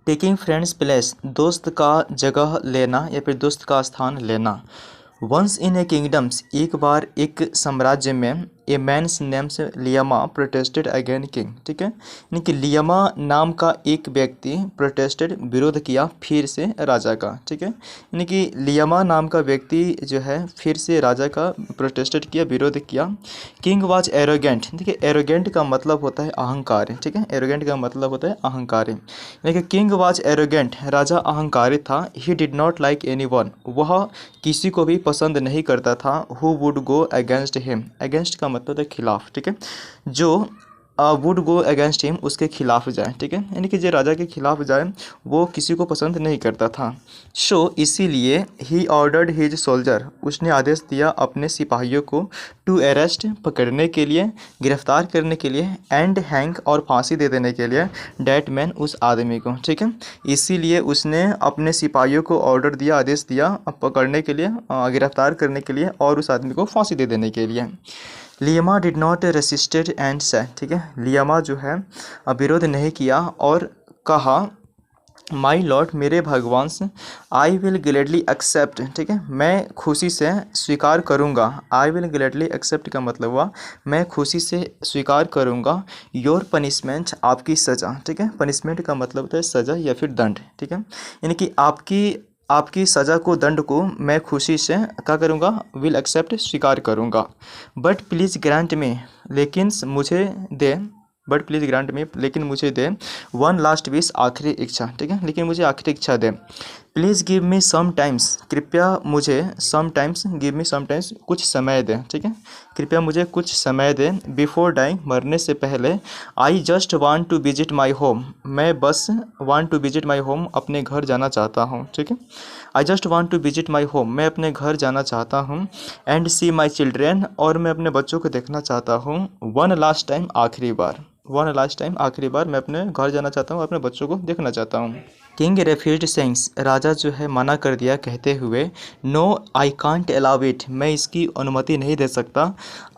Taking friends place, दोस्त का जगह लेना या फिर दोस्त का स्थान लेना। वंस इन ए किंगडम्स, एक बार एक साम्राज्य में, ए मैंस नेम से लियामा प्रोटेस्टेड अगेन किंग। ठीक है, यानी कि लियामा नाम का एक व्यक्ति प्रोटेस्टेड, विरोध किया फिर से राजा का। ठीक है, यानी कि लियामा नाम का व्यक्ति जो है फिर से राजा का प्रोटेस्टेड किया, विरोध किया। King was arrogant. ठीक है, एरोगेंट का मतलब होता है अहंकारी। ठीक है, एरोगेंट का मतलब होता है अहंकारी। यानी कि किंग वाज एरोगेंट, राजा अहंकारी था। He did not like anyone, वह किसी को भी पसंद नहीं करता था। Who would go against him, against का मतलब है खिलाफ। ठीक है, जो वुड गो अगेंस्ट हिम, उसके खिलाफ जाए। ठीक है, यानी कि जो राजा के खिलाफ जाए वो किसी को पसंद नहीं करता था। सो इसीलिए ही ऑर्डर्ड हिज सोल्जर, उसने आदेश दिया अपने सिपाहियों को, टू अरेस्ट, पकड़ने के लिए, गिरफ्तार करने के लिए, एंड हैंग, और फांसी दे देने के लिए, डैट मैन, उस आदमी को। ठीक है, इसीलिए उसने अपने सिपाहियों को ऑर्डर दिया, आदेश दिया पकड़ने के लिए, गिरफ्तार करने के लिए और उस आदमी को फांसी दे देने के लिए। लियामा did not resisted and said, ठीक है, लियामा जो है विरोध नहीं किया और कहा, माई लॉर्ड, मेरे भगवान से, आई विल ग्लेडली एक्सेप्ट। ठीक है, मैं खुशी से स्वीकार करूँगा। आई विल ग्लेडली एक्सेप्ट का मतलब हुआ मैं खुशी से स्वीकार करूँगा, योर पनिशमेंट, आपकी सज़ा। ठीक है, पनिशमेंट का मतलब होता है सज़ा या फिर दंड। ठीक है, यानी कि आपकी सज़ा को, दंड को मैं खुशी से क्या करूँगा, विल एक्सेप्ट, स्वीकार करूँगा। बट प्लीज़ ग्रांट में, लेकिन मुझे दे, बट प्लीज़ ग्रांट में, लेकिन मुझे दे, वन लास्ट विश, आखिरी इच्छा। ठीक है, लेकिन मुझे आखिरी इच्छा दे। Please give me some times, कृपया मुझे, some times, give me some times, कुछ समय दे। ठीक है, कृपया मुझे कुछ समय दे। बिफोर डाइंग, मरने से पहले, I just want to visit my home, मैं बस want to visit my home, अपने घर जाना चाहता हूँ। ठीक है, I just want to visit my home, मैं अपने घर जाना चाहता हूँ। एंड सी माई चिल्ड्रेन, और मैं अपने बच्चों को देखना चाहता हूँ। वन लास्ट टाइम, आखिरी बार, वन लास्ट टाइम, आखिरी बार मैं अपने घर जाना चाहता हूँ, अपने बच्चों को देखना चाहता हूँ। किंग रेफ्यूज्ड सेइंग्स, राजा जो है मना कर दिया कहते हुए, no I can't allow it, मैं इसकी अनुमति नहीं दे सकता।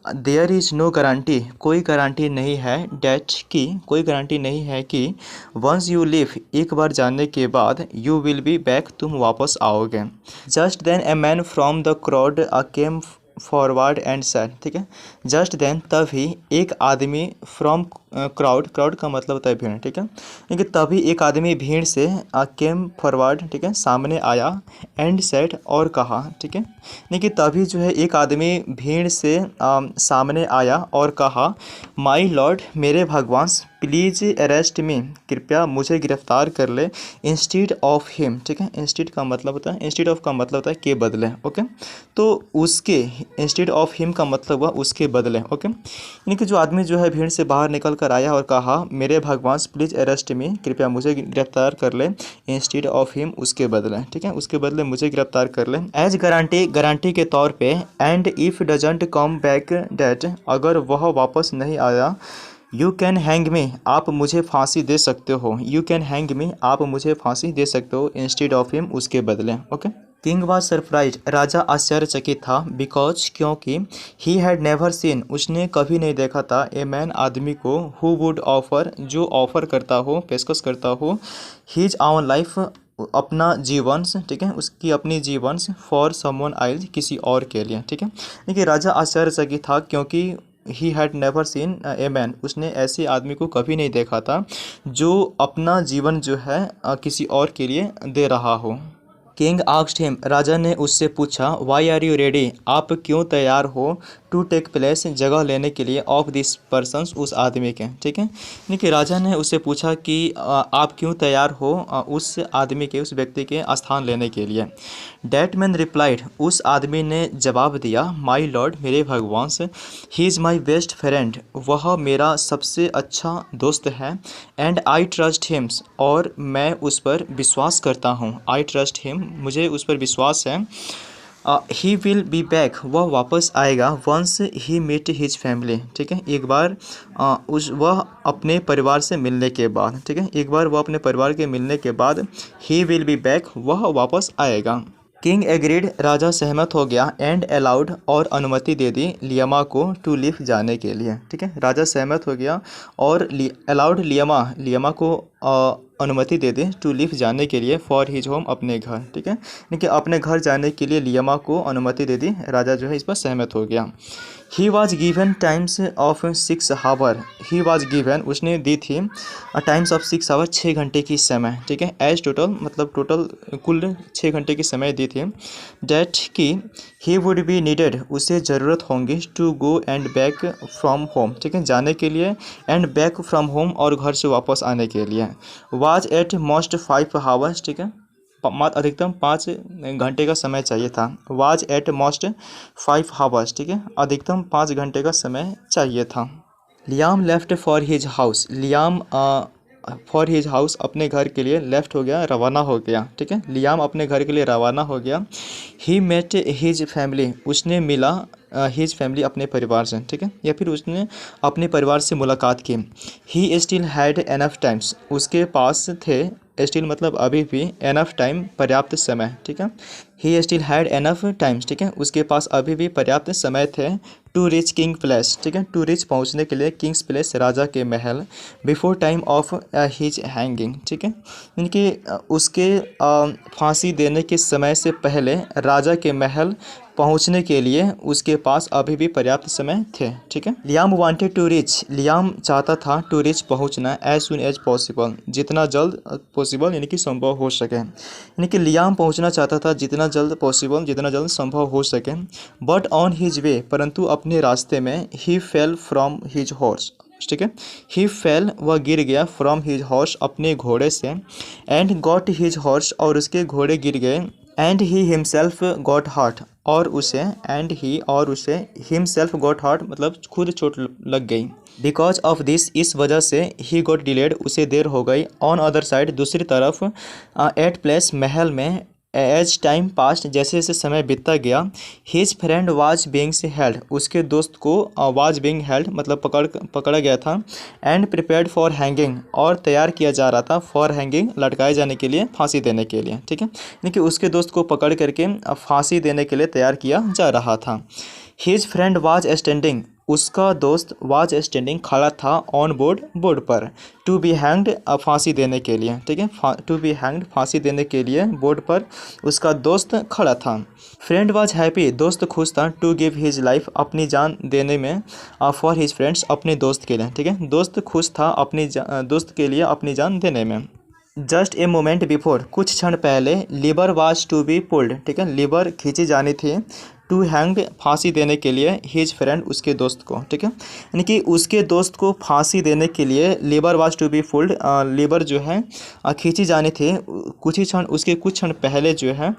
देयर इज़ नो गारंटी, कोई गारंटी नहीं है। डैट की, कोई गारंटी नहीं है कि, वंस यू लीव, एक बार जाने के बाद, यू विल बी बैक, तुम वापस आओगे। Just then a man from the crowd came forward and said. ठीक है, जस्ट देन, तभी एक आदमी, फ्रॉम क्राउड, क्राउड का मतलब होता है भीड़। ठीक है, क्योंकि तभी एक आदमी भीड़ से, केम फॉरवर्ड, ठीक है, सामने आया, एंड सेड, और कहा। ठीक है, लेकिन तभी जो है एक आदमी भीड़ से सामने आया और कहा, माई लॉर्ड, मेरे भगवान, प्लीज़ अरेस्ट मी, कृपया मुझे गिरफ्तार कर ले, इंस्टीड ऑफ हिम। ठीक है, इंस्टीड का मतलब होता है, इंस्टीड ऑफ का मतलब होता है के बदले। ओके, तो उसके, इंस्टीड ऑफ हिम का मतलब हुआ उसके बदले। ओके, यानी कि जो आदमी जो है भीड़ से बाहर निकल कर आया और कहा, मेरे भगवान, प्लीज़ अरेस्ट मी, कृपया मुझे गिरफ्तार कर ले, इंस्टीड ऑफ हिम, उसके बदले। ठीक है, उसके बदले मुझे गिरफ्तार कर ले, एज गारंटी, गारंटी के तौर पे। And if doesn't come back that, अगर वह वापस नहीं आया, यू कैन हैंग मी, आप मुझे फांसी दे सकते हो। यू कैन हैंग मी, आप मुझे फांसी दे सकते हो, इंस्टीड ऑफ हिम, उसके बदले। ओके, किंग वॉज सरप्राइज, राजा आश्चर्यचकित था। बिकॉज, क्योंकि, ही हैड नेवर सीन, उसने कभी नहीं देखा था, ए मैन, आदमी को, हु वुड ऑफर, जो ऑफर करता हो, पेशकश करता हो, हिज ऑन लाइफ, अपना जीवन। ठीक है, उसकी अपनी जीवन, फॉर समवन आइल्स, किसी और के लिए। ठीक है, देखिए राजा आश्चर्यचकित था क्योंकि he had never seen a man, उसने ऐसे आदमी को कभी नहीं देखा था जो अपना जीवन जो है किसी और के लिए दे रहा हो। किंग आस्क्ड हिम, राजा ने उससे पूछा, वाई आर यू रेडी, आप क्यों तैयार हो, टू टेक प्लेस, जगह लेने के लिए, ऑफ दिस पर्सन्स, उस आदमी के। ठीक है, यानी कि राजा ने उससे पूछा कि आप क्यों तैयार हो उस आदमी के, उस व्यक्ति के स्थान लेने के लिए। डैट मैन रिप्लाइड, उस आदमी ने जवाब दिया, माई लॉर्ड, मेरे भगवान से, he is my best friend, वह मेरा सबसे अच्छा दोस्त है। एंड आई ट्रस्ट हिम, और मैं उस पर विश्वास करता हूँ। आई ट्रस्ट हिम, मुझे उस पर विश्वास है। ही विल बी बैक, वह वापस आएगा। Once he meet his family, ठीक है, एक बार वह अपने परिवार से मिलने के बाद। ठीक है, एक बार वह अपने परिवार के मिलने के बाद, ही विल बी बैक, वह वापस आएगा। किंग एग्रीड, राजा सहमत हो गया। एंड अलाउड, और अनुमति दे दी, लियामा को, टू लीव, जाने के लिए। ठीक है, राजा सहमत हो गया और अलाउड लियामा, लियामा को अनुमति दे दी टू लीव जाने के लिए फॉर हिज होम अपने घर। ठीक है, यानी कि अपने घर जाने के लिए लियामा को अनुमति दे दी। राजा जो है इस पर सहमत हो गया। He was given times of 6 hour. He was given उसने दी थी टाइम्स ऑफ 6 आवर 6 घंटे की समय। ठीक है, एज टोटल मतलब टोटल कुल 6 घंटे की समय दी थी। डैट कि ही वुड बी नीडेड उसे ज़रूरत होंगी to go and back from home. ठीक है, जाने के लिए एंड बैक फ्रॉम होम और घर से वापस आने के लिए। Was at most 5 hours. ठीक है, अधिकतम 5 घंटे का समय चाहिए था। Was at most 5 hours. ठीक है, अधिकतम 5 घंटे का समय चाहिए था। Liam left for his house. Liam for his house अपने घर के लिए लेफ्ट हो गया, रवाना हो गया। ठीक है, लियाम अपने घर के लिए रवाना हो गया। ही मेट हिज फैमिली उसने मिला हिज फैमिली अपने परिवार से। ठीक है, या फिर उसने अपने परिवार से मुलाकात की। He still had enough times उसके पास थे, स्टिल मतलब अभी भी, एनफ टाइम पर्याप्त समय। ठीक है, he still had enough times. ठीक है, उसके पास अभी भी पर्याप्त समय थे टू रिच किंग प्लेस। ठीक है, टू रिच पहुंचने के लिए किंग्स प्लेस राजा के महल before time of his hanging. ठीक है, इनके उसके फांसी देने के समय से पहले राजा के महल पहुंचने के लिए उसके पास अभी भी पर्याप्त समय थे। ठीक है, Liam wanted to reach Liam चाहता था टू रीच पहुंचना एज सुन एज पॉसिबल जितना जल्द पॉसिबल यानी कि संभव हो सके। यानी कि लियाम पहुंचना चाहता था जितना जल्द पॉसिबल जितना जल्द संभव हो सके। बट ऑन हिज वे परंतु अपने रास्ते में ही फेल फ्रॉम हिज हॉर्स। ठीक है, ही फेल वह गिर गया फ्रॉम हिज हॉर्स अपने घोड़े से। एंड गॉट हिज हॉर्स और उसके घोड़े गिर गए। And he himself got hurt और उसे हिमसेल्फ गॉट हर्ट मतलब खुद चोट लग गई। बिकॉज ऑफ दिस इस वजह से ही गॉट डिलेड उसे देर हो गई। ऑन अदर साइड दूसरी तरफ एट प्लेस महल में एज टाइम पास्ट जैसे जैसे समय बीतता गया। His friend was being held उसके दोस्त को वाज बीइंग हेल्ड मतलब पकड़ा गया था। एंड प्रिपेयर्ड फॉर हैंगिंग और तैयार किया जा रहा था फॉर हैंगिंग लटकाए जाने के लिए, फांसी देने के लिए। ठीक है, यानी कि उसके दोस्त को पकड़ करके फांसी देने के लिए तैयार किया जा रहा था। हिज फ्रेंड वाज स्टैंडिंग उसका दोस्त वाज स्टैंडिंग खड़ा था ऑन बोर्ड पर टू बी हैंग्ड फांसी देने के लिए। ठीक है, टू बी हैंग्ड फांसी देने के लिए बोर्ड पर उसका दोस्त खड़ा था। फ्रेंड वाज हैप्पी दोस्त खुश था टू गिव हिज लाइफ अपनी जान देने में फॉर हिज फ्रेंड्स अपने दोस्त के लिए। ठीक है, दोस्त खुश था अपनी दोस्त के लिए अपनी जान देने में। जस्ट ए मोमेंट बिफोर कुछ क्षण पहले lever was to be pulled. ठीक है, लीवर खींची जानी थी टू हैंग्ड फांसी देने के लिए हिज फ्रेंड उसके दोस्त को। ठीक है, यानी कि उसके दोस्त को फांसी देने के लिए lever was to be pulled lever जो है खींची जानी थी कुछ क्षण पहले जो है।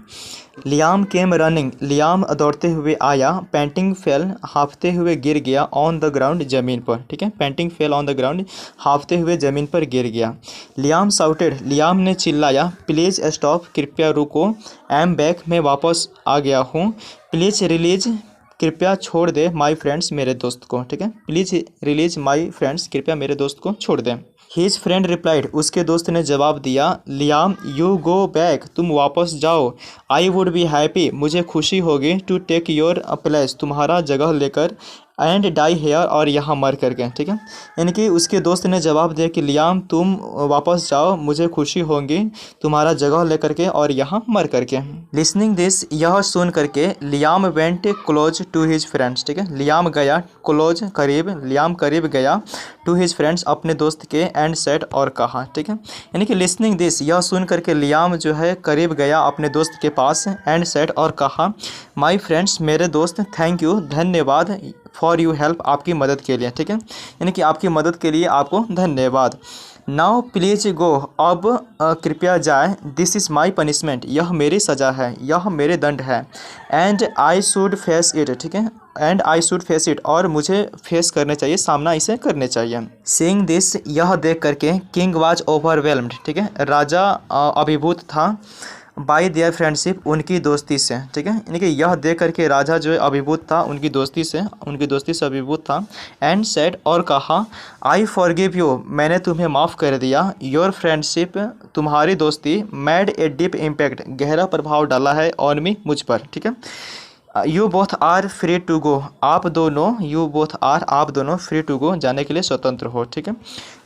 लियाम केम रनिंग लियाम दौड़ते हुए आया। पेंटिंग फेल हाफते हुए गिर गया ऑन द ग्राउंड जमीन पर। ठीक है, painting fell on the ground हाफते हुए जमीन पर गिर गया। लियाम साउटेड लियाम ने चिल्लाया प्लीज स्टॉप कृपया रुको। एम बैक मैं वापस आ गया हूँ। प्लीज रिलीज कृपया छोड़ दे माई फ्रेंड्स मेरे दोस्त को। ठीक है, प्लीज रिलीज माई फ्रेंड्स कृपया मेरे दोस्त को छोड़ दें। हिज फ्रेंड रिप्लाइड उसके दोस्त ने जवाब दिया लियाम यू गो बैक तुम वापस जाओ। आई वुड बी हैप्पी मुझे खुशी होगी टू टेक योर प्लेस तुम्हारा जगह लेकर। एंड डाई हेयर और यहाँ मर करके। ठीक है, यानी कि उसके दोस्त ने जवाब दिया कि लियाम तुम वापस जाओ मुझे खुशी होगी तुम्हारा जगह लेकर के और यहाँ मर करके। लिसनिंग दिस यह सुन करके Liam went close to his friends. ठीक है, लियाम गया क्लोज करीब लियाम करीब गया टू हिज फ्रेंड्स अपने दोस्त के। एंड सेड और कहा। ठीक है, यानी कि लिसनिंग दिस यह सुन करके लियाम जो है करीब गया अपने दोस्त के पास। एंड सेड और कहा माई फ्रेंड्स मेरे दोस्त थैंक यू धन्यवाद फॉर यू हेल्प आपकी मदद के लिए। ठीक है, यानी कि आपकी मदद के लिए आपको धन्यवाद। नाउ प्लीज गो अब कृपया जाए। दिस इज़ माई पनिशमेंट यह मेरी सज़ा है यह मेरे दंड है। And I should face it. ठीक है, and I should face it और मुझे फेस करने चाहिए सामना इसे करने चाहिए। सीइंग दिस यह देख करके किंग वाज ओवरवेल्म्ड। ठीक है, राजा अभिभूत था बाय देयर फ्रेंडशिप उनकी दोस्ती से। ठीक है, यानी कि यह देख करके राजा जो है अभिभूत था उनकी दोस्ती से अभिभूत था। एंड सेड और कहा आई फॉरगिव यू मैंने तुम्हें माफ़ कर दिया। योर फ्रेंडशिप तुम्हारी दोस्ती मेड ए डीप इम्पैक्ट गहरा प्रभाव डाला है ऑन मी मुझ पर। ठीक है, you both are free to go, आप दोनों, यू बोथ आर, आप दोनों फ्री टू गो, जाने के लिए स्वतंत्र हो। ठीक है,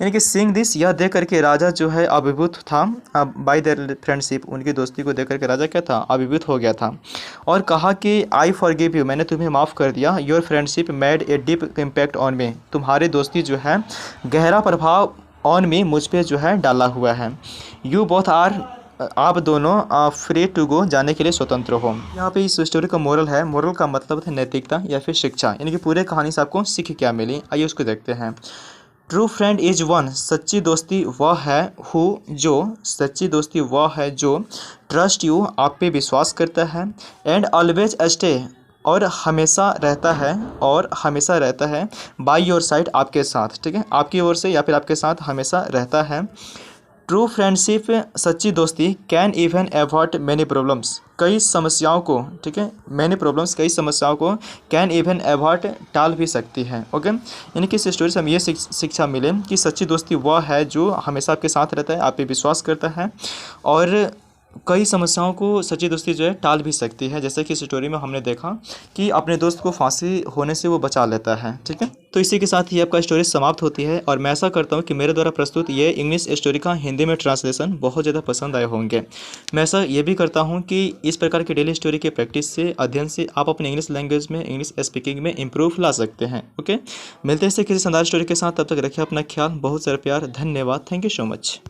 यानी कि सीइंग दिस, यह देख करके राजा जो है अभिभूत था बाय देयर फ्रेंडशिप, उनकी दोस्ती को देख करके राजा क्या था, अभिभूत हो गया था और कहा कि आई फॉरगिव यू, मैंने तुम्हें माफ़ कर दिया, your friendship made a deep impact on me, तुम्हारी दोस्ती जो है गहरा प्रभाव ऑन मी, मुझ पे जो है डाला हुआ है। यू बोथ आर, आप दोनों फ्री टू गो, जाने के लिए स्वतंत्र हो। यहाँ पे इस स्टोरी का मोरल है, मोरल का मतलब है नैतिकता या फिर शिक्षा, यानी कि पूरे कहानी से आपको सीख क्या मिली, आइए उसको देखते हैं। ट्रू फ्रेंड इज वन, सच्ची दोस्ती वह है हु, जो, सच्ची दोस्ती वह है जो ट्रस्ट यू, आप पे विश्वास करता है, एंड ऑलवेज स्टे, और हमेशा रहता है, और हमेशा रहता है, बाय योर साइड, आपके साथ। ठीक है, आपकी ओर से या फिर आपके साथ हमेशा रहता है। ट्रू फ्रेंडशिप, सच्ची दोस्ती, can even avoid many problems, कई समस्याओं को, ठीक है, मैनी प्रॉब्लम्स, कई समस्याओं को, कैन इवन अवॉइड, टाल भी सकती है। ओके, यानी कि इस स्टोरी से हम ये शिक्षा मिले कि सच्ची दोस्ती वह है जो हमेशा आपके साथ रहता है, आप पे विश्वास करता है और कई समस्याओं को सच्ची दोस्ती जो है टाल भी सकती है, जैसे कि इस स्टोरी में हमने देखा कि अपने दोस्त को फांसी होने से वो बचा लेता है। ठीक है, तो इसी के साथ ही आपका स्टोरी समाप्त होती है और मैं ऐसा करता हूँ कि मेरे द्वारा प्रस्तुत ये इंग्लिश स्टोरी का हिंदी में ट्रांसलेशन बहुत ज़्यादा पसंद आए होंगे। मैं ऐसा ये भी करता हूँ कि इस प्रकार की डेली स्टोरी के प्रैक्टिस से, अध्ययन से आप अपने इंग्लिश लैंग्वेज में, इंग्लिश स्पीकिंग में इंप्रूव ला सकते हैं। ओके, मिलते हैं इससे किसी शानदार स्टोरी के साथ, तब तक रखिए अपना ख्याल, बहुत सारा प्यार, धन्यवाद, थैंक यू सो मच।